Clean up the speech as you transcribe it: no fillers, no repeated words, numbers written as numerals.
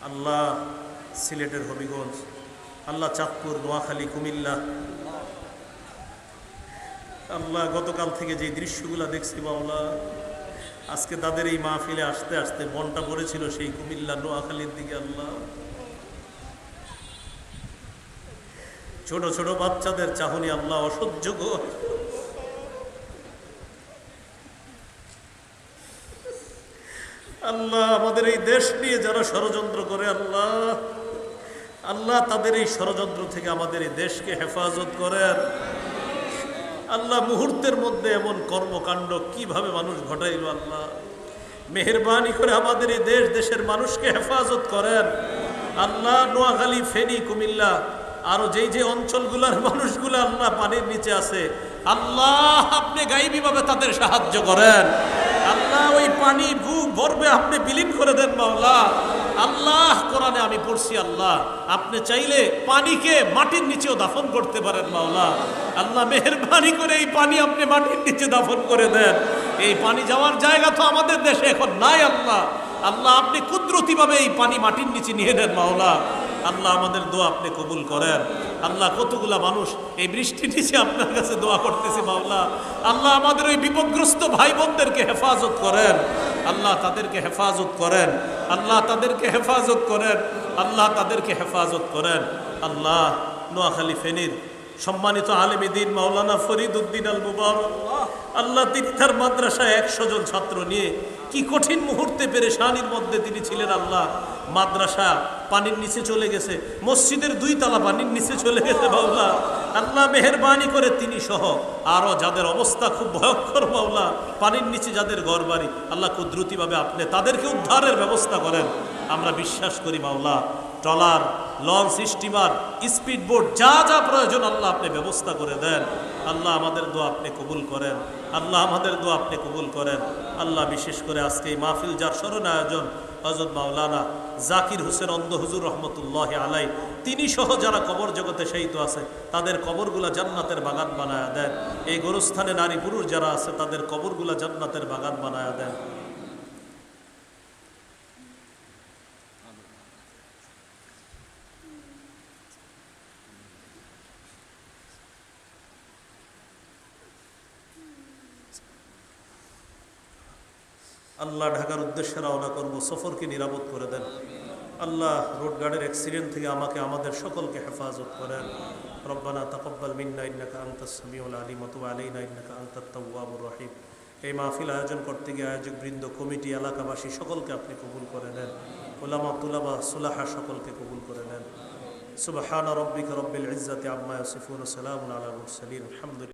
আল্লাহ সিলেটের হবিগঞ্জ, আল্লাহ চাঁদপুর, নোয়াখালী, কুমিল্লা, আল্লাহ গতকাল থেকে যে দৃশ্যগুলো দেখছি মাওলা, আজকে তাদের এই মাহফিলে আসতে আসতে মনটা পড়েছিল সেই কুমিল্লা, নোয়াখালীর দিকে। আল্লাহ ছোট ছোট বাচ্চাদের চাহনি আল্লাহ অসহ্যকর। আল্লাহ আমাদের এই দেশ নিয়ে যারা ষড়যন্ত্র করে আল্লাহ, আল্লাহ তাদের এই ষড়যন্ত্র থেকে আমাদের এই দেশকে হেফাজত করেন। আল্লাহ মুহূর্তের মধ্যে এমন কর্মকাণ্ড কিভাবে মানুষ ঘটাইল, আল্লাহ মেহেরবানি করে আমাদের এই দেশের মানুষকে হেফাজত করেন। আল্লাহ নোয়াখালী, ফেনী, কুমিল্লা আরো যেই যে অঞ্চলগুলোর মানুষগুলো আল্লাহ পানির নিচে আছে, আল্লাহ আপনি গায়েবীভাবে তাদের সাহায্য করেন। আল্লাহ ওই পানি বুক ভরবে আপনি বিলীন করে দেন মাওলা। আল্লাহ কোরআনে আমি পড়ছি, আল্লাহ আপনি চাইলে পানিকে মাটির নিচেও দাফন করতে পারেন মাওলা। আল্লাহ মেহেরবানি করে এই পানি আপনি মাটির নিচে দাফন করে দেন। এই পানি যাওয়ার জায়গা তো আমাদের দেশে এখন নাই আল্লাহ। আল্লাহ আপনি কুদরতিভাবে এই পানি মাটির নিচে নিয়ে নেন মাওলা। আল্লাহ আমাদের দোয়া আপনি কবুল করেন। আল্লাহ কতগুলা মানুষ এই বৃষ্টির নিচে আপনার কাছে দোয়া করতেছে মাওলা। আল্লাহ আমাদের ওই বিপদগ্রস্ত ভাই বোনদেরকে হেফাজত করেন। আল্লাহ তাদেরকে হেফাজত করেন। আল্লাহ তাদেরকে হেফাজত করেন। আল্লাহ তাদেরকে হেফাজত করেন। আল্লাহ নোয়াখালী, ফেনীর সম্মানিত আলেমে দ্বীন মাওলানা ফরিদ উদ্দিন আল মুবারক, আল্লাহ তিনি তার মাদ্রাসায় 100 জন ছাত্র নিয়ে কি কঠিন মুহূর্তে পেরেশানির মধ্যে তিনি ছিলেন। আল্লাহ মাদ্রাসা পানির নিচে চলে গেছে, মসজিদের 2 তলা পানির নিচে চলে গেছে মাওলা। আল্লাহ মেহেরবানি করে তিনি সহ আরো যাদের অবস্থা খুব ভয়ঙ্কর মাওলা, পানির নিচে যাদের ঘর বাড়ি, আল্লাহ কুদরতিভাবে আপনি তাদেরকে উদ্ধারের ব্যবস্থা করেন। আমরা বিশ্বাস করি মাওলা, trawler, launch, steamer, speed boat যা যা প্রয়োজন আল্লাহ আপনি ব্যবস্থা করে দেন। আল্লাহ আমাদের দোয়া আপনি কবুল করেন। আল্লাহ আমাদের দোয়া আপনি কবুল করেন। আল্লাহ বিশেষ করে আজকে এই মাহফিল যার স্মরণে আয়োজন, হযরত মাওলানা জাকির হোসেন অন্ধ হুজুর রহমতুল্লাহ আলাই, তিনি সহ যারা কবর জগতে শহীদ আছে তাদের কবরগুলা জান্নাতের বাগান বানায়া দেন। এই গোরস্থানে নারী পুরুষ যারা আছে তাদের কবরগুলা জান্নাতের বাগান বানায়া দেন। আল্লাহ ঢাকার উদ্দেশ্যে রওনা করব, সফরকে নিরাপদ করে দেন। আল্লাহ রোড গার্ডের অ্যাক্সিডেন্ট থেকে আমাকে আমাদের সকলকে হেফাজত করেন। রব্বানা তাকাব্বাল মিন্না ইন্নাকা আনতাস সামিউল আলিম ওয়া তুব আলাইনা ইন্নাকা আনতাত তাওয়াবুর রহিম। এই মাহফিল আয়োজন করতে গিয়ে আয়োজক বৃন্দ, কমিটি, এলাকাবাসী সকলকে আপনি কবুল করে নেন। উলামা, তুলাবা, সুলাহা সকলকে কবুল করে নেন। সুবহানা রাব্বিকা রাব্বিল ইজ্জাতি আম্মা ইয়াসিফুন, সালামুন আলাল মুরসালিন, আলহামদুলিল্লাহ।